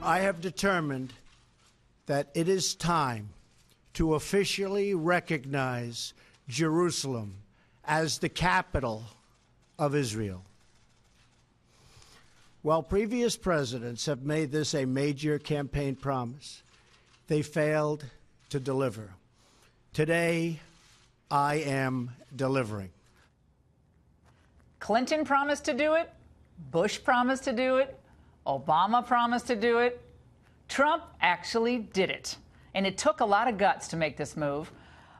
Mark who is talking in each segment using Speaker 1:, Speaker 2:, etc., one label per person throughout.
Speaker 1: I have determined that it is time to officially recognize Jerusalem as the capital of Israel. While previous presidents have made this a major campaign promise, they failed to deliver. Today, I am delivering.
Speaker 2: Clinton promised to do it. Bush promised to do it. Obama promised to do it. Trump actually did it. And it took a lot of guts to make this move.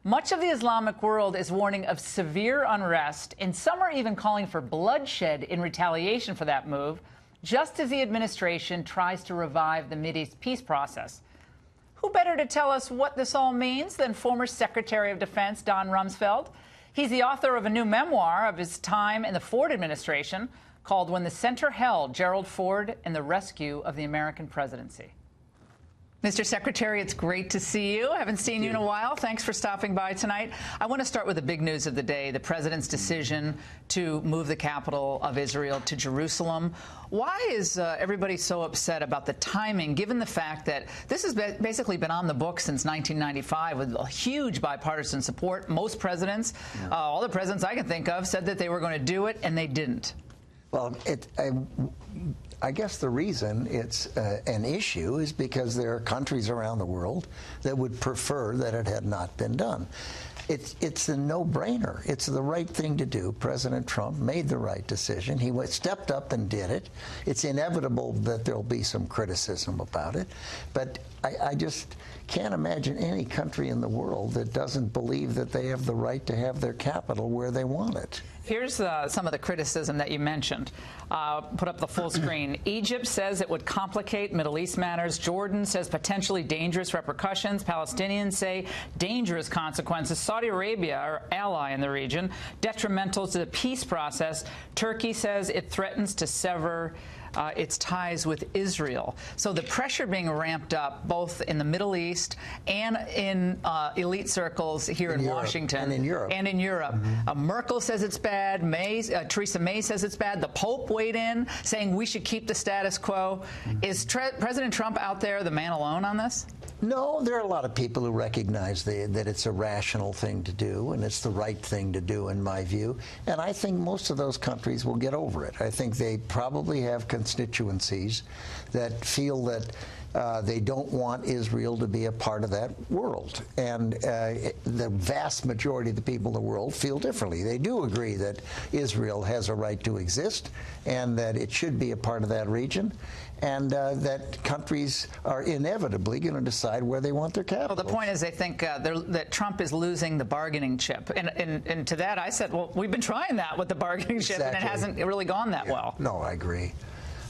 Speaker 2: Much of the Islamic world is warning of severe unrest, and some are even calling for bloodshed in retaliation for that move, just as the administration tries to revive the Mideast peace process. Who better to tell us what this all means than former Secretary of Defense Don Rumsfeld? He's the author of a new memoir of his time in the Ford administration called When the Center Held, Gerald Ford and the Rescue of the American Presidency. Mr. Secretary, it's great to see you. I haven't seen you in a while. Thanks for stopping by tonight. I want to start with the big news of the day, the president's decision to move the capital of Israel to Jerusalem. Why is everybody so upset about the timing, given the fact that this has basically been on the books since 1995 with huge bipartisan support? Most presidents, all the presidents I can think of, said that they were going to do it, and they didn't.
Speaker 3: Well, I guess the reason it's an issue is because there are countries around the world that would prefer that it had not been done. It's a no-brainer. It's the right thing to do. President Trump made the right decision. He stepped up and did it. It's inevitable that there'll be some criticism about it, but I just can't imagine any country in the world that doesn't believe that they have the right to have their capital where they want it.
Speaker 2: Here's some of the criticism that you mentioned. Put up the full screen. Egypt says it would complicate Middle East matters. Jordan says potentially dangerous repercussions. Palestinians say dangerous consequences. Saudi Arabia, our ally in the region, detrimental to the peace process. Turkey says it threatens to sever its ties with Israel. So the pressure being ramped up both in the Middle East and in elite circles here in Washington.
Speaker 3: And in Europe.
Speaker 2: And in Europe. Merkel says it's bad. Theresa May says it's bad. The Pope weighed in saying we should keep the status quo. Is President Trump out there the man alone on this?
Speaker 3: No, there are a lot of people who recognize that it's a rational thing to do, and it's the right thing to do, in my view. And I think most of those countries will get over it. I think they probably have constituencies that feel that they don't want Israel to be a part of that world. And the vast majority of the people in the world feel differently. They do agree that Israel has a right to exist and that it should be a part of that region, and that countries are inevitably going to decide where they want their capital.
Speaker 2: Well, the point is they think that Trump is losing the bargaining chip. And to that I said, well, we've been trying that with the bargaining chip, and it hasn't really gone that well.
Speaker 3: No, I agree.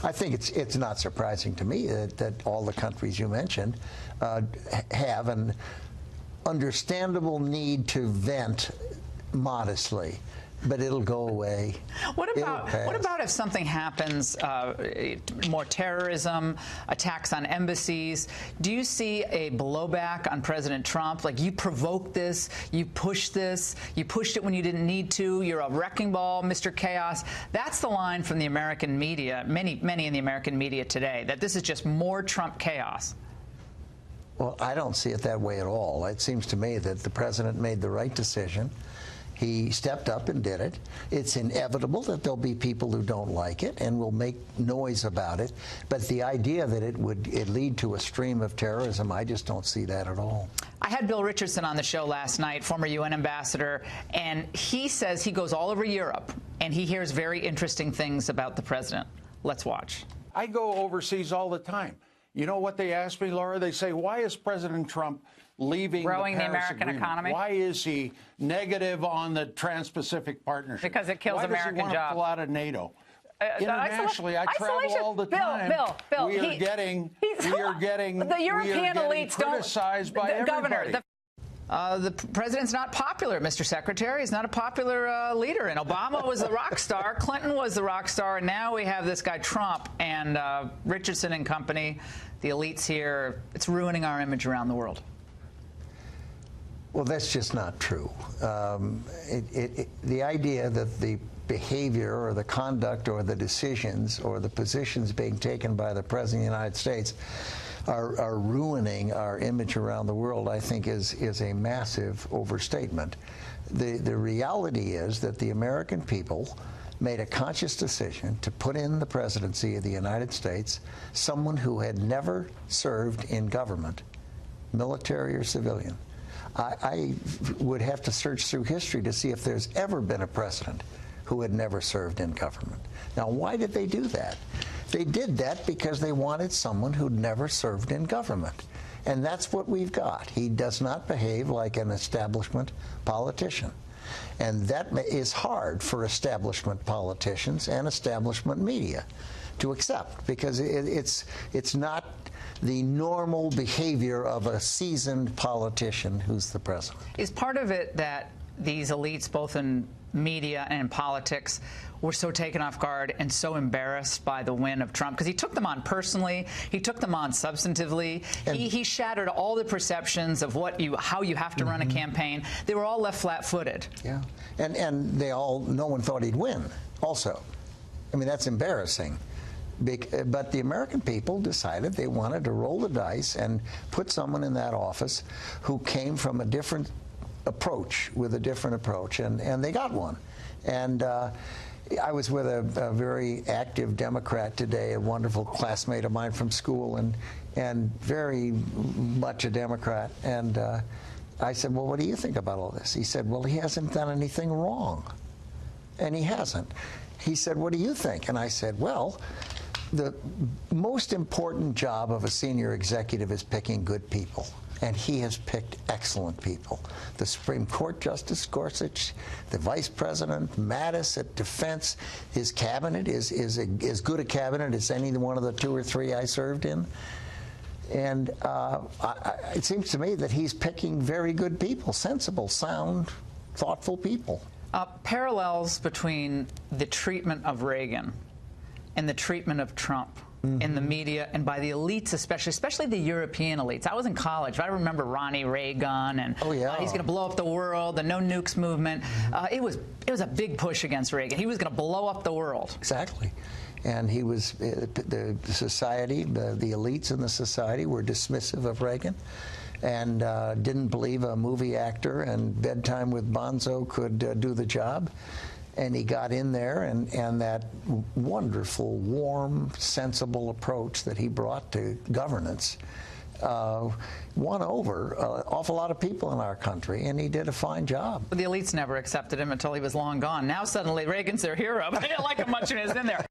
Speaker 3: I think it's not surprising to me that all the countries you mentioned have an understandable need to vent modestly, but it'll go away.
Speaker 2: What about if something happens, more terrorism, attacks on embassies? Do you see a blowback on President Trump? Like, you provoked this, you pushed this, you pushed it when you didn't need to, you're a wrecking ball, Mr. Chaos. That's the line from the American media, many in the American media today, that this is just more Trump chaos.
Speaker 3: Well, I don't see it that way at all. It seems to me that the president made the right decision. He stepped up and did it. It's inevitable that there'll be people who don't like it and will make noise about it. But the idea that it would lead to a stream of terrorism, I just don't see that at all.
Speaker 2: I had Bill Richardson on the show last night, former UN ambassador, and he says he goes all over Europe and he hears very interesting things about the president. Let's watch.
Speaker 4: I go overseas all the time. You know what they ask me, Laura? They say, why is President Trump leaving
Speaker 2: growing
Speaker 4: the
Speaker 2: American
Speaker 4: Agreement?
Speaker 2: economy?
Speaker 4: Why is he negative on the Trans-Pacific Partnership?
Speaker 2: Because it kills American jobs.
Speaker 4: Why does he want to pull out of NATO? Internationally, I travel all the time.
Speaker 2: Bill,
Speaker 4: we are getting
Speaker 2: the European elites
Speaker 4: criticized by everybody.
Speaker 2: The president's not popular, Mr. Secretary. He's not a popular leader. And Obama was the rock star. Clinton was the rock star. And now we have this guy Trump and Richardson and company, the elites here. It's ruining our image around the world.
Speaker 3: Well, that's just not true. The idea that the behavior or the conduct or the decisions or the positions being taken by the President of the United States are ruining our image around the world, I think is a massive overstatement. The reality is that the American people made a conscious decision to put in the presidency of the United States someone who had never served in government, military or civilian. I would have to search through history to see if there's ever been a president who had never served in government. Now, why did they do that? They did that because they wanted someone who'd never served in government. And that's what we've got. He does not behave like an establishment politician. And that is hard for establishment politicians and establishment media to accept, because it's not the normal behavior of a seasoned politician who's the president.
Speaker 2: Is part of it that these elites, both in media and in politics, were so taken off guard and so embarrassed by the win of Trump? Because he took them on personally, he took them on substantively, he shattered all the perceptions of how you have to run a campaign. They were all left flat-footed.
Speaker 3: Yeah, and no one thought he'd win also. I mean, that's embarrassing. But the American people decided they wanted to roll the dice and put someone in that office who came from a different approach, with a different approach, and they got one. And I was with a very active Democrat today, a wonderful classmate of mine from school, and very much a Democrat. And I said, well, what do you think about all this? He said, well, he hasn't done anything wrong. And he hasn't. He said, what do you think? And I said, well, the most important job of a senior executive is picking good people. And he has picked excellent people. The Supreme Court Justice Gorsuch, the Vice President, Mattis at Defense. His cabinet is as good a cabinet as any one of the 2 or 3 I served in. And it seems to me that he's picking very good people, sensible, sound, thoughtful people.
Speaker 2: Parallels between the treatment of Reagan and the treatment of Trump in the media and by the elites, especially the European elites. I was in college. I remember Ronnie Reagan and he's going to blow up the world, the no nukes movement. It was a big push against Reagan. He was going to blow up the world.
Speaker 3: Exactly. And he was, the society, the elites in the society were dismissive of Reagan and didn't believe a movie actor and Bedtime with Bonzo could do the job. And he got in there, and that wonderful, warm, sensible approach that he brought to governance won over an awful lot of people in our country, and he did a fine job.
Speaker 2: The elites never accepted him until he was long gone. Now suddenly Reagan's their hero, but they didn't like him much when he was in there.